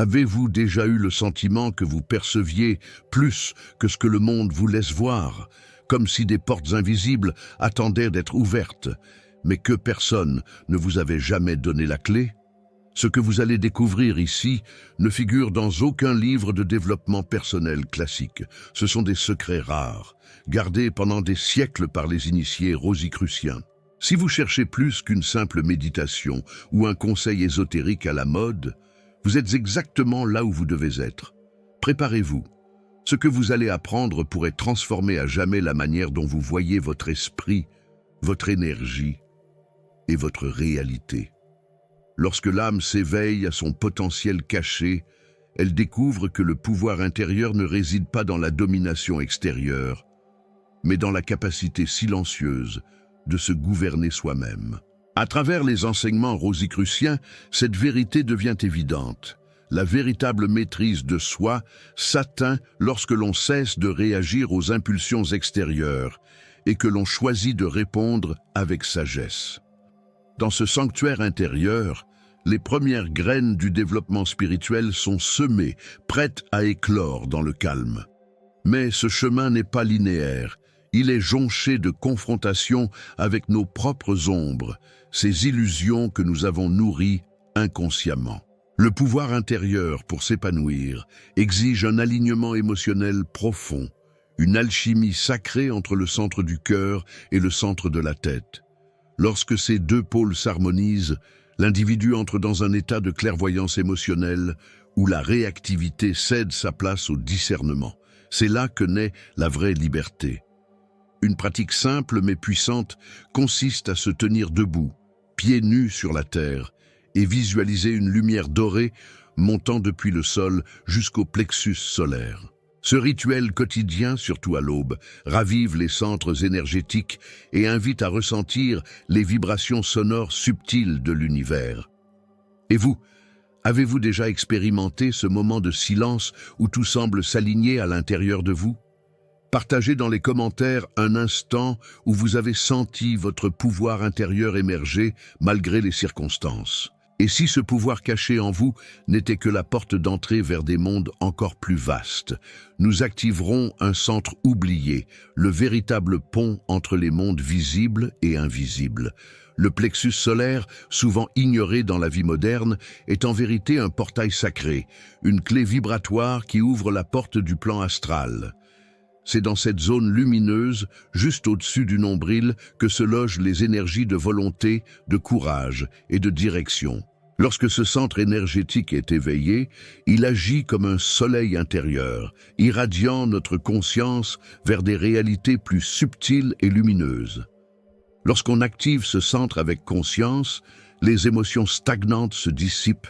Avez-vous déjà eu le sentiment que vous perceviez plus que ce que le monde vous laisse voir, comme si des portes invisibles attendaient d'être ouvertes, mais que personne ne vous avait jamais donné la clé? Ce que vous allez découvrir ici ne figure dans aucun livre de développement personnel classique. Ce sont des secrets rares, gardés pendant des siècles par les initiés rosicruciens. Si vous cherchez plus qu'une simple méditation ou un conseil ésotérique à la mode, vous êtes exactement là où vous devez être. Préparez-vous. Ce que vous allez apprendre pourrait transformer à jamais la manière dont vous voyez votre esprit, votre énergie et votre réalité. Lorsque l'âme s'éveille à son potentiel caché, elle découvre que le pouvoir intérieur ne réside pas dans la domination extérieure, mais dans la capacité silencieuse de se gouverner soi-même. À travers les enseignements rosicruciens, cette vérité devient évidente. La véritable maîtrise de soi s'atteint lorsque l'on cesse de réagir aux impulsions extérieures et que l'on choisit de répondre avec sagesse. Dans ce sanctuaire intérieur, les premières graines du développement spirituel sont semées, prêtes à éclore dans le calme. Mais ce chemin n'est pas linéaire. Il est jonché de confrontations avec nos propres ombres, ces illusions que nous avons nourries inconsciemment. Le pouvoir intérieur, pour s'épanouir, exige un alignement émotionnel profond, une alchimie sacrée entre le centre du cœur et le centre de la tête. Lorsque ces deux pôles s'harmonisent, l'individu entre dans un état de clairvoyance émotionnelle où la réactivité cède sa place au discernement. C'est là que naît la vraie liberté. Une pratique simple mais puissante consiste à se tenir debout, pieds nus sur la terre, et visualiser une lumière dorée montant depuis le sol jusqu'au plexus solaire. Ce rituel quotidien, surtout à l'aube, ravive les centres énergétiques et invite à ressentir les vibrations sonores subtiles de l'univers. Et vous, avez-vous déjà expérimenté ce moment de silence où tout semble s'aligner à l'intérieur de vous? Partagez dans les commentaires un instant où vous avez senti votre pouvoir intérieur émerger malgré les circonstances. Et si ce pouvoir caché en vous n'était que la porte d'entrée vers des mondes encore plus vastes, nous activerons un centre oublié, le véritable pont entre les mondes visibles et invisibles. Le plexus solaire, souvent ignoré dans la vie moderne, est en vérité un portail sacré, une clé vibratoire qui ouvre la porte du plan astral. C'est dans cette zone lumineuse, juste au-dessus du nombril, que se logent les énergies de volonté, de courage et de direction. Lorsque ce centre énergétique est éveillé, il agit comme un soleil intérieur, irradiant notre conscience vers des réalités plus subtiles et lumineuses. Lorsqu'on active ce centre avec conscience, les émotions stagnantes se dissipent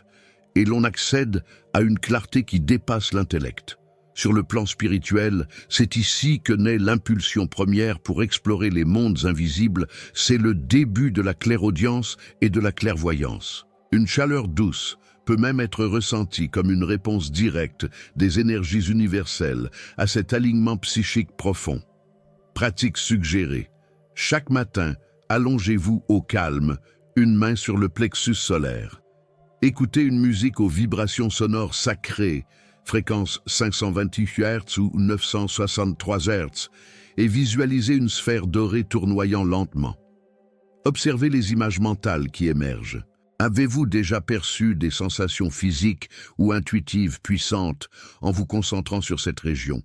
et l'on accède à une clarté qui dépasse l'intellect. Sur le plan spirituel, c'est ici que naît l'impulsion première pour explorer les mondes invisibles, c'est le début de la clairaudience et de la clairvoyance. Une chaleur douce peut même être ressentie comme une réponse directe des énergies universelles à cet alignement psychique profond. Pratique suggérée. Chaque matin, allongez-vous au calme, une main sur le plexus solaire. Écoutez une musique aux vibrations sonores sacrées, fréquence 528 Hz ou 963 Hz, et visualisez une sphère dorée tournoyant lentement. Observez les images mentales qui émergent. Avez-vous déjà perçu des sensations physiques ou intuitives puissantes en vous concentrant sur cette région?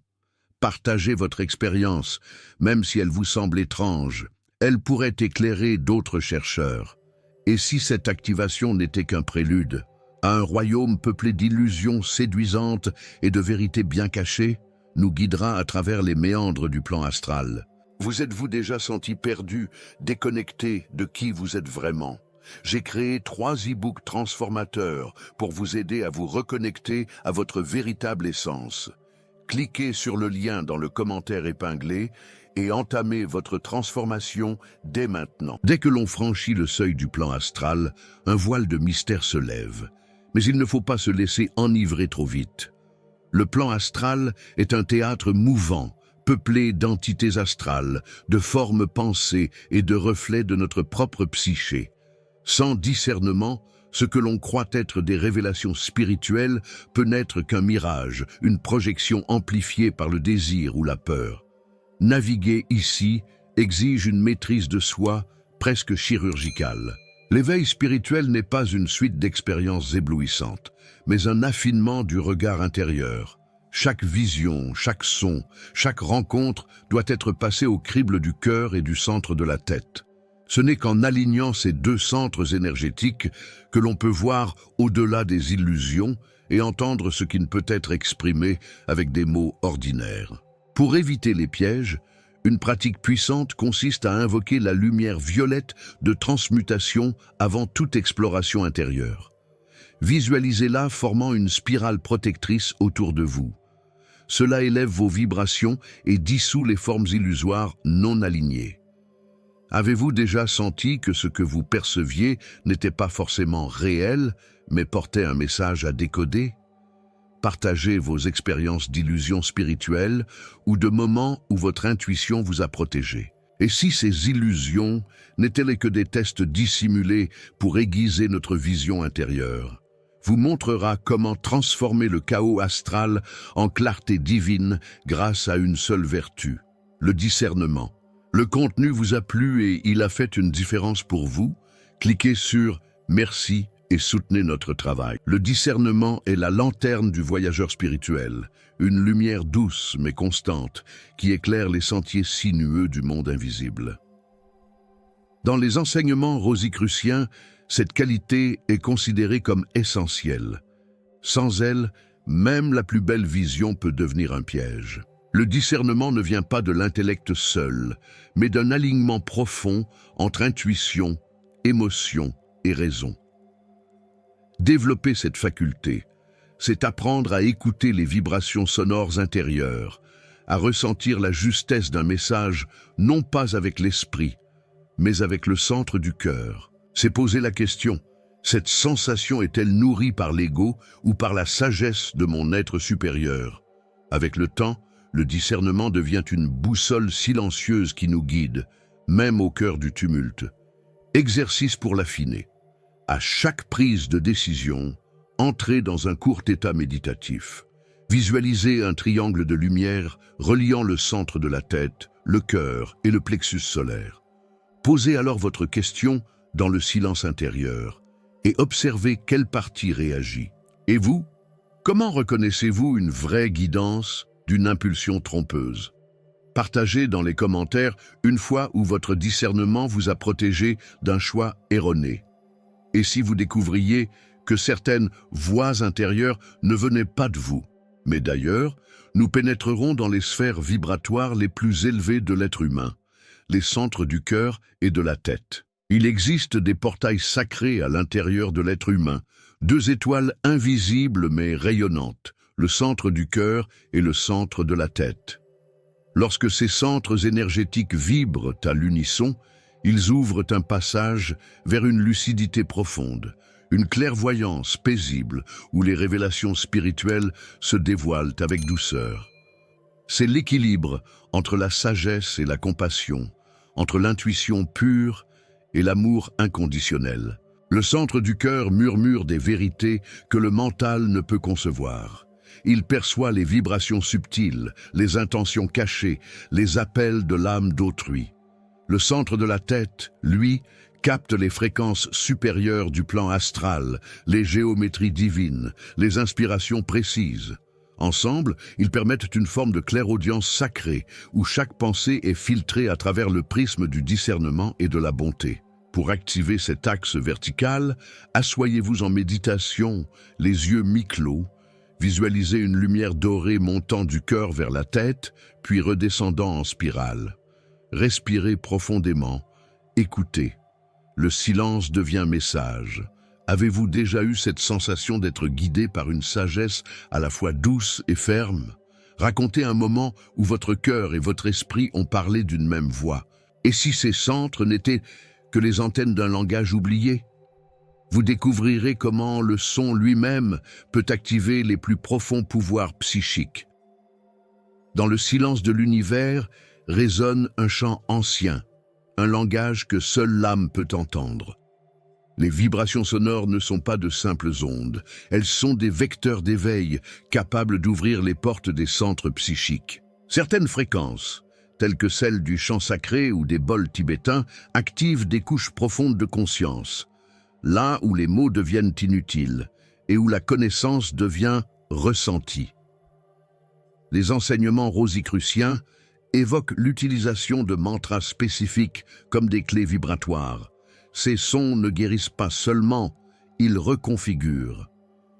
Partagez votre expérience, même si elle vous semble étrange. Elle pourrait éclairer d'autres chercheurs. Et si cette activation n'était qu'un prélude à un royaume peuplé d'illusions séduisantes et de vérités bien cachées, nous guidera à travers les méandres du plan astral. Vous êtes-vous déjà senti perdu, déconnecté de qui vous êtes vraiment? J'ai créé 3 e-books transformateurs pour vous aider à vous reconnecter à votre véritable essence. Cliquez sur le lien dans le commentaire épinglé et entamez votre transformation dès maintenant. Dès que l'on franchit le seuil du plan astral, un voile de mystère se lève. Mais il ne faut pas se laisser enivrer trop vite. Le plan astral est un théâtre mouvant, peuplé d'entités astrales, de formes pensées et de reflets de notre propre psyché. Sans discernement, Ce que l'on croit être des révélations spirituelles peut n'être qu'un mirage, une projection amplifiée par le désir ou la peur. Naviguer ici exige une maîtrise de soi presque chirurgicale. L'éveil spirituel n'est pas une suite d'expériences éblouissantes, mais un affinement du regard intérieur. Chaque vision, chaque son, chaque rencontre doit être passée au crible du cœur et du centre de la tête. Ce n'est qu'en alignant ces deux centres énergétiques que l'on peut voir au-delà des illusions et entendre ce qui ne peut être exprimé avec des mots ordinaires. Pour éviter les pièges, une pratique puissante consiste à invoquer la lumière violette de transmutation avant toute exploration intérieure. Visualisez-la formant une spirale protectrice autour de vous. Cela élève vos vibrations et dissout les formes illusoires non alignées. Avez-vous déjà senti que ce que vous perceviez n'était pas forcément réel, mais portait un message à décoder ? Partagez vos expériences d'illusions spirituelles ou de moments où votre intuition vous a protégé. Et si ces illusions n'étaient que des tests dissimulés pour aiguiser notre vision intérieure, vous montrera comment transformer le chaos astral en clarté divine grâce à une seule vertu, le discernement. Le contenu vous a plu et il a fait une différence pour vous? Cliquez sur « Merci » et soutenez notre travail. Le discernement est la lanterne du voyageur spirituel, une lumière douce mais constante qui éclaire les sentiers sinueux du monde invisible. Dans les enseignements rosicruciens, cette qualité est considérée comme essentielle. Sans elle, même la plus belle vision peut devenir un piège. Le discernement ne vient pas de l'intellect seul, mais d'un alignement profond entre intuition, émotion et raison. Développer cette faculté, c'est apprendre à écouter les vibrations sonores intérieures, à ressentir la justesse d'un message non pas avec l'esprit, mais avec le centre du cœur. C'est poser la question, cette sensation est-elle nourrie par l'ego ou par la sagesse de mon être supérieur? Avec le temps, le discernement devient une boussole silencieuse qui nous guide, même au cœur du tumulte. Exercice pour l'affiner. À chaque prise de décision, entrez dans un court état méditatif. Visualisez un triangle de lumière reliant le centre de la tête, le cœur et le plexus solaire. Posez alors votre question dans le silence intérieur et observez quelle partie réagit. Et vous, comment reconnaissez-vous une vraie guidance d'une impulsion trompeuse? Partagez dans les commentaires une fois où votre discernement vous a protégé d'un choix erroné. Et si vous découvriez que certaines voix intérieures ne venaient pas de vous, mais d'ailleurs, nous pénétrerons dans les sphères vibratoires les plus élevées de l'être humain, les centres du cœur et de la tête. Il existe des portails sacrés à l'intérieur de l'être humain, deux étoiles invisibles mais rayonnantes, le centre du cœur et le centre de la tête. Lorsque ces centres énergétiques vibrent à l'unisson, ils ouvrent un passage vers une lucidité profonde, une clairvoyance paisible où les révélations spirituelles se dévoilent avec douceur. C'est l'équilibre entre la sagesse et la compassion, entre l'intuition pure et l'amour inconditionnel. Le centre du cœur murmure des vérités que le mental ne peut concevoir. Il perçoit les vibrations subtiles, les intentions cachées, les appels de l'âme d'autrui. Le centre de la tête, lui, capte les fréquences supérieures du plan astral, les géométries divines, les inspirations précises. Ensemble, ils permettent une forme de clairaudience sacrée, où chaque pensée est filtrée à travers le prisme du discernement et de la bonté. Pour activer cet axe vertical, asseyez-vous en méditation, les yeux mi-clos, visualisez une lumière dorée montant du cœur vers la tête, puis redescendant en spirale. Respirez profondément, écoutez. Le silence devient message. Avez-vous déjà eu cette sensation d'être guidé par une sagesse à la fois douce et ferme? Racontez un moment où votre cœur et votre esprit ont parlé d'une même voix. Et si ces centres n'étaient que les antennes d'un langage oublié? Vous découvrirez comment le son lui-même peut activer les plus profonds pouvoirs psychiques. Dans le silence de l'univers résonne un chant ancien, un langage que seule l'âme peut entendre. Les vibrations sonores ne sont pas de simples ondes, elles sont des vecteurs d'éveil capables d'ouvrir les portes des centres psychiques. Certaines fréquences, telles que celles du chant sacré ou des bols tibétains, activent des couches profondes de conscience, là où les mots deviennent inutiles et où la connaissance devient ressentie. Les enseignements rosicruciens évoquent l'utilisation de mantras spécifiques comme des clés vibratoires. Ces sons ne guérissent pas seulement, ils reconfigurent.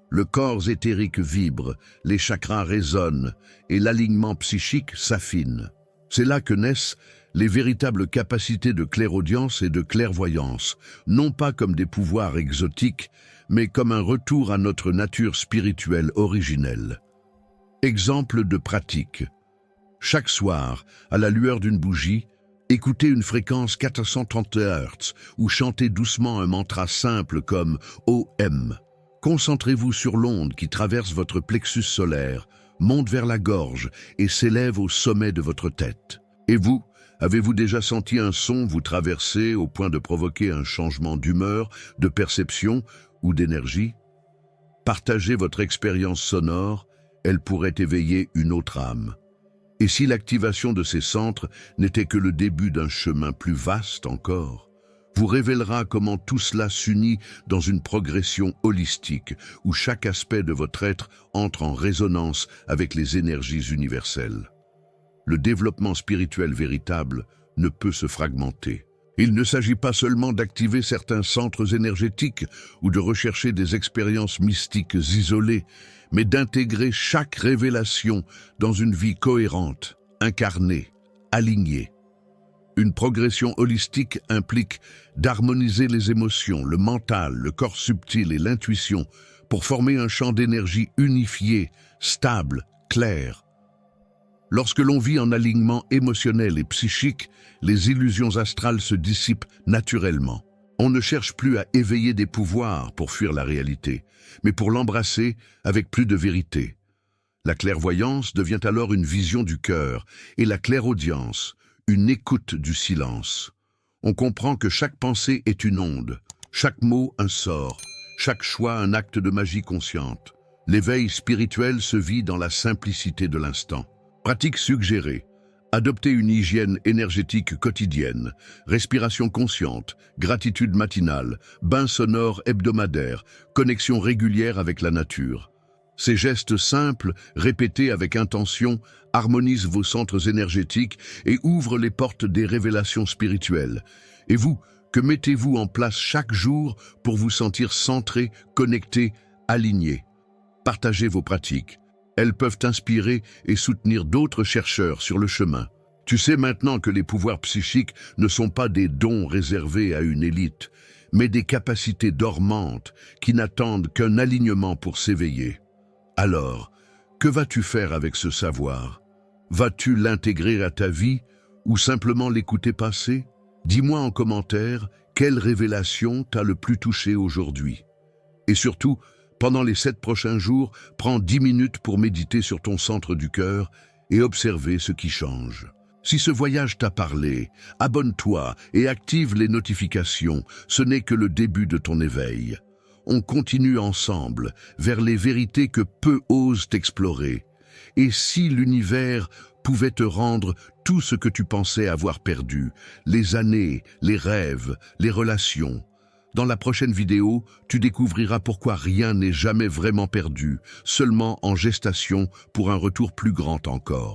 Le corps éthérique vibre, les chakras résonnent et l'alignement psychique s'affine. C'est là que naissent les véritables capacités de clairaudience et de clairvoyance, non pas comme des pouvoirs exotiques, mais comme un retour à notre nature spirituelle originelle. Exemple de pratique. Chaque soir, à la lueur d'une bougie, écoutez une fréquence 430 Hz ou chantez doucement un mantra simple comme OM. Concentrez-vous sur l'onde qui traverse votre plexus solaire, monte vers la gorge et s'élève au sommet de votre tête. Et vous, avez-vous déjà senti un son vous traverser au point de provoquer un changement d'humeur, de perception ou d'énergie? Partagez votre expérience sonore, elle pourrait éveiller une autre âme. Et si l'activation de ces centres n'était que le début d'un chemin plus vaste encore, vous révélera comment tout cela s'unit dans une progression holistique où chaque aspect de votre être entre en résonance avec les énergies universelles. Le développement spirituel véritable ne peut se fragmenter. Il ne s'agit pas seulement d'activer certains centres énergétiques ou de rechercher des expériences mystiques isolées, mais d'intégrer chaque révélation dans une vie cohérente, incarnée, alignée. Une progression holistique implique d'harmoniser les émotions, le mental, le corps subtil et l'intuition pour former un champ d'énergie unifié, stable, clair. Lorsque l'on vit en alignement émotionnel et psychique, les illusions astrales se dissipent naturellement. On ne cherche plus à éveiller des pouvoirs pour fuir la réalité, mais pour l'embrasser avec plus de vérité. La clairvoyance devient alors une vision du cœur et la clairaudience, une écoute du silence. On comprend que chaque pensée est une onde, chaque mot un sort, chaque choix un acte de magie consciente. L'éveil spirituel se vit dans la simplicité de l'instant. Pratique suggérée. Adopter une hygiène énergétique quotidienne, respiration consciente, gratitude matinale, bain sonore hebdomadaire, connexion régulière avec la nature. Ces gestes simples, répétés avec intention, harmonisent vos centres énergétiques et ouvrent les portes des révélations spirituelles. Et vous, que mettez-vous en place chaque jour pour vous sentir centré, connecté, aligné? Partagez vos pratiques. Elles peuvent inspirer et soutenir d'autres chercheurs sur le chemin. Tu sais maintenant que les pouvoirs psychiques ne sont pas des dons réservés à une élite, mais des capacités dormantes qui n'attendent qu'un alignement pour s'éveiller. Alors, que vas-tu faire avec ce savoir? Vas-tu l'intégrer à ta vie ou simplement l'écouter passer? Dis-moi en commentaire quelle révélation t'a le plus touché aujourd'hui. Et surtout, pendant les 7 prochains jours, prends 10 minutes pour méditer sur ton centre du cœur et observer ce qui change. Si ce voyage t'a parlé, abonne-toi et active les notifications, ce n'est que le début de ton éveil. On continue ensemble vers les vérités que peu osent explorer. Et si l'univers pouvait te rendre tout ce que tu pensais avoir perdu, les années, les rêves, les relations. Dans la prochaine vidéo, tu découvriras pourquoi rien n'est jamais vraiment perdu, seulement en gestation pour un retour plus grand encore.